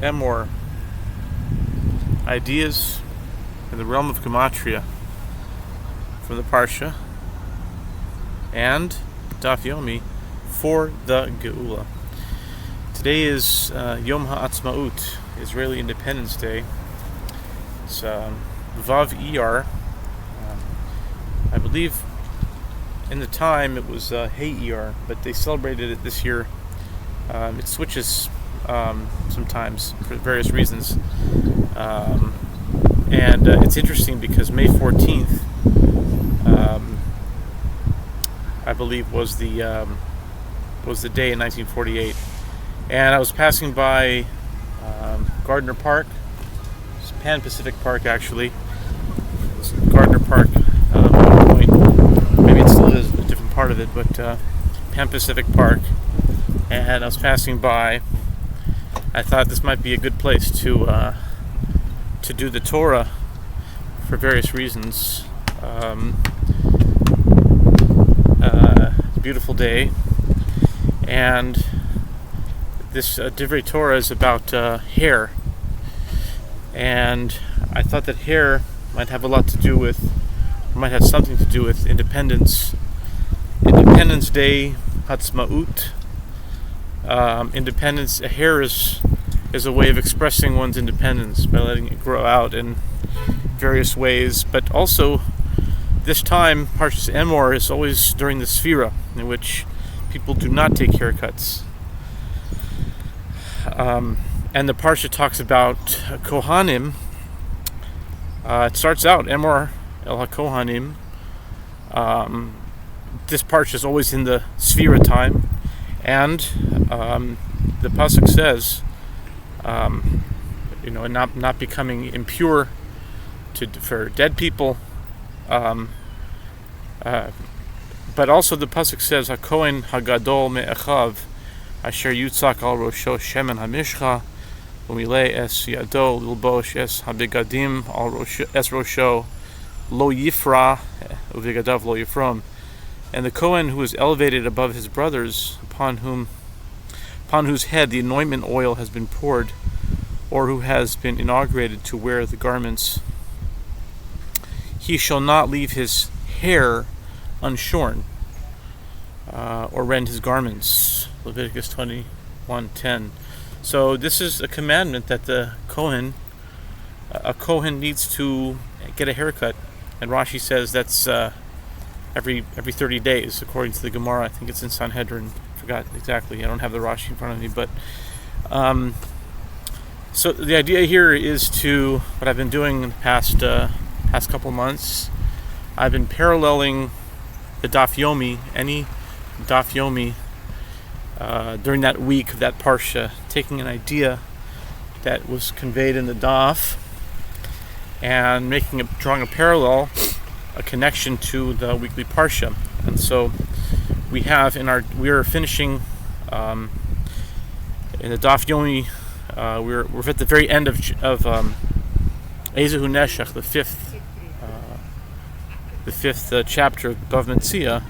Emor, ideas in the realm of Gematria from the Parshah, and Daf Yomi for the Geulah. Today is Yom HaAtzmaut, Israeli Independence Day. It's Vav Iyar. I believe in the time it was Hey Iyar, but they celebrated it this year. It switches sometimes for various reasons. And it's interesting because May 14th, I believe, was the day in 1948. And I was passing by Gardner Park, it's Pan Pacific Park actually. It's Gardner Park at one point. Maybe it still is a different part of it, but Pan Pacific Park. And I was passing by. I thought this might be a good place to do the Torah for various reasons. It's a beautiful day, and this Divrei Torah is about hair, and I thought that hair might have a lot to do with, or might have something to do with Independence Day, Hatzmaut. Independence, hair is a way of expressing one's independence by letting it grow out in various ways, but also this time, Parshah Emor is always during the Sphira, in which people do not take haircuts. And the Parsha talks about Kohanim. It starts out, Emor El HaKohanim. This Parsha is always in the Sphira time, and the pasuk says, not becoming impure for dead people, but also the pasuk says, "Hakohen Hagadol me'echav, asher yutzak al rosho shemen hamishcha, umilei es yado lilbosh es habegadim al es rosho lo yifra uvegadav lo yifrom." And the Kohen who is elevated above his brothers, upon whose head the anointment oil has been poured, or who has been inaugurated to wear the garments, he shall not leave his hair unshorn, or rend his garments. Leviticus 21:10. So this is a commandment that a Kohen needs to get a haircut, and Rashi says that's every 30 days, according to the Gemara. I think it's in Sanhedrin. I forgot exactly. I don't have the Rashi in front of me, but so the idea here is to, what I've been doing in the past couple months, I've been paralleling the Daf Yomi, any Daf Yomi, during that week of that Parsha, taking an idea that was conveyed in the Daf and drawing a parallel, a connection to the weekly Parsha. And so we are finishing in the Daf Yomi. We're at the very end of Ezehu Neshech, the fifth chapter of Bav Metzia,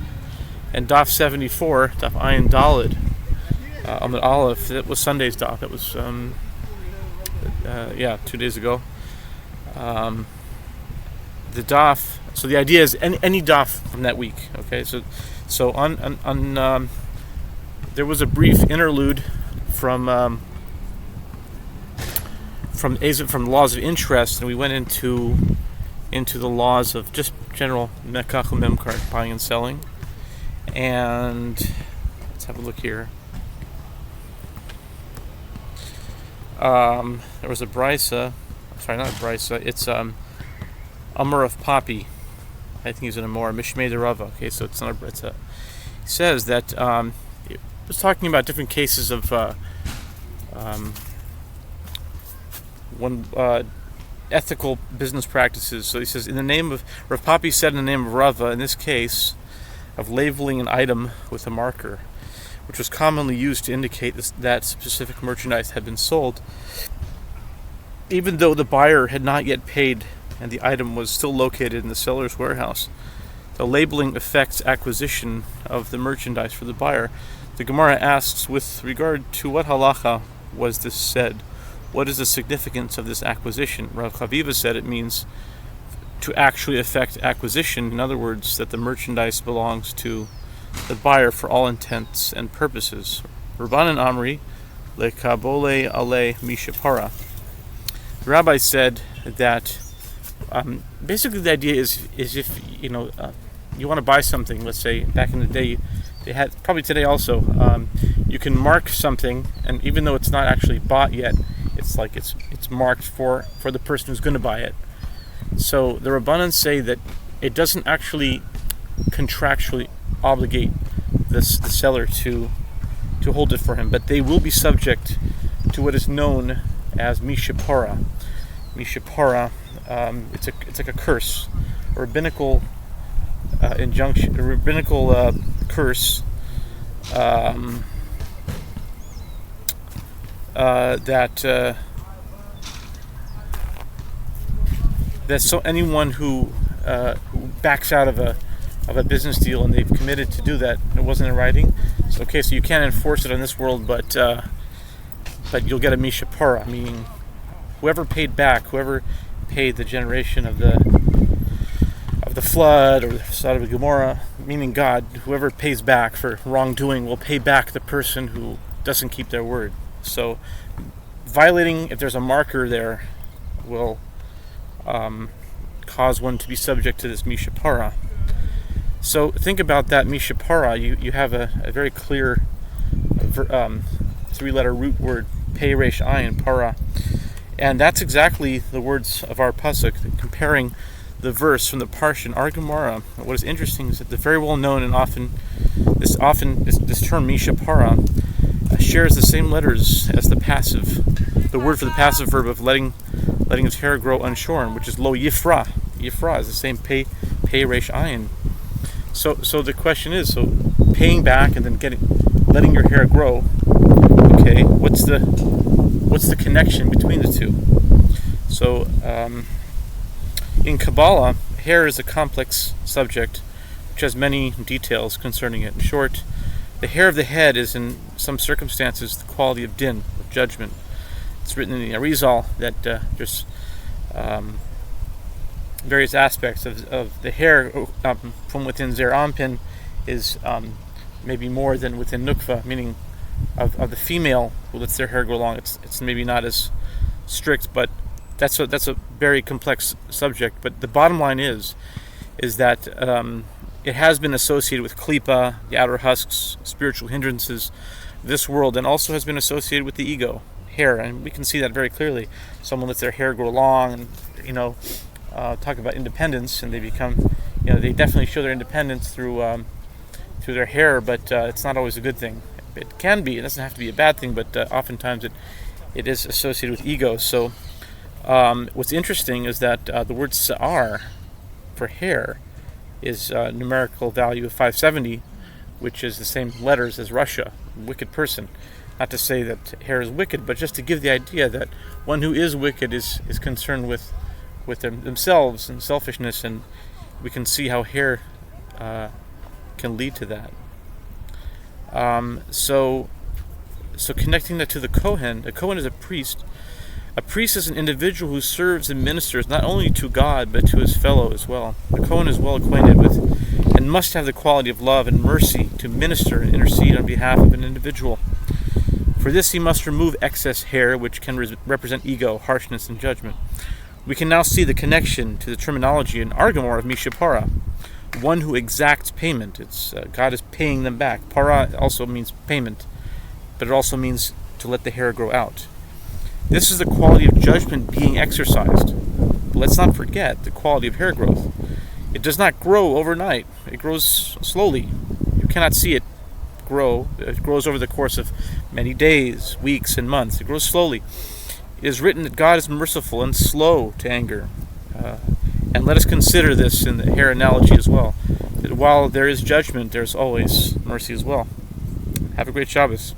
and Daf 74, Daf Ayin Daled, Amud Aleph. That was Sunday's Daf. That was 2 days ago. The Daf. So the idea is any Daf from that week. Okay, so on there was a brief interlude from laws of interest, and we went into the laws of just general mekach memkar, buying and selling. And let's have a look here. There was a brisa. Sorry, not a brisa. It's Emor of Poppy. I think he's an Emor Mishmei de Rava. Okay, so it's not a brisa. He says that it was talking about different cases of ethical business practices. So he says, in the name of Rav Papi said, in the name of Rava, in this case of labeling an item with a marker, which was commonly used to indicate that specific merchandise had been sold, even though the buyer had not yet paid and the item was still located in the seller's warehouse. The labeling affects acquisition of the merchandise for the buyer. The Gemara asks, with regard to what halacha was this said? what is the significance of this acquisition? Rav Chaviva said it means to actually effect acquisition. In other words, that the merchandise belongs to the buyer for all intents and purposes. Rabbanan Amri lekabole ale mishapara. The rabbi said that basically the idea is if you want to buy something. Let's say back in the day, they had, probably today also, you can mark something, and even though it's not actually bought yet, it's marked for the person who's going to buy it. So the Rabbanan say that it doesn't actually contractually obligate the seller to hold it for him, but they will be subject to what is known as mishapara. Mishapara, it's like a curse, a rabbinical injunction, a rabbinical curse that so anyone who backs out of a business deal and they've committed to do that, it wasn't in writing. So okay, so you can't enforce it in this world, but you'll get a mishapara, meaning whoever paid the generation of the flood or the Sodom and Gomorrah, meaning God, whoever pays back for wrongdoing will pay back the person who doesn't keep their word. So violating, if there's a marker there, will cause one to be subject to this mishapara. So think about that mishapara. You have a very clear three-letter root word, pei resh ayin, para, and that's exactly the words of our pasuk, comparing the verse from the Parshah in our Gemara. What is interesting is that the very well known and this term mishapara shares the same letters as the passive, the word for the passive verb of letting his hair grow unshorn, which is lo yifra. Yifra is the same pei resh ayin. So the question is, so paying back and then letting your hair grow. Okay, what's the connection between the two? So in Kabbalah, hair is a complex subject which has many details concerning it. In short, the hair of the head is in some circumstances the quality of din, of judgment. It's written in the Arizal that there's various aspects of the hair from within Zer Anpin is maybe more than within Nukva, meaning of the female who lets their hair grow long. It's maybe not as strict, but that's a very complex subject. But the bottom line is that it has been associated with klipa, the outer husks, spiritual hindrances, this world, and also has been associated with the ego, hair, and we can see that very clearly. Someone lets their hair grow long, and talk about independence, and they become, they definitely show their independence through their hair, but it's not always a good thing. It can be. It doesn't have to be a bad thing, but oftentimes it is associated with ego. So what's interesting is that the word sa'ar for hair is a numerical value of 570, which is the same letters as Russia, wicked person. Not to say that hair is wicked, but just to give the idea that one who is wicked is concerned with themselves and selfishness, and we can see how hair can lead to that. So connecting that to the Kohen is a priest. A priest is an individual who serves and ministers not only to God but to his fellow as well. The Kohen is well acquainted with and must have the quality of love and mercy to minister and intercede on behalf of an individual. For this he must remove excess hair, which can represent ego, harshness, and judgment. We can now see the connection to the terminology in our Gemara of mishapara, one who exacts payment. It's God is paying them back. Para also means payment, but it also means to let the hair grow out. This is the quality of judgment being exercised. But let's not forget the quality of hair growth. It does not grow overnight. It grows slowly. You cannot see it grow. It grows over the course of many days, weeks, and months. It grows slowly. It is written that God is merciful and slow to anger. And let us consider this in the hair analogy as well. That while there is judgment, there's always mercy as well. Have a great Shabbos.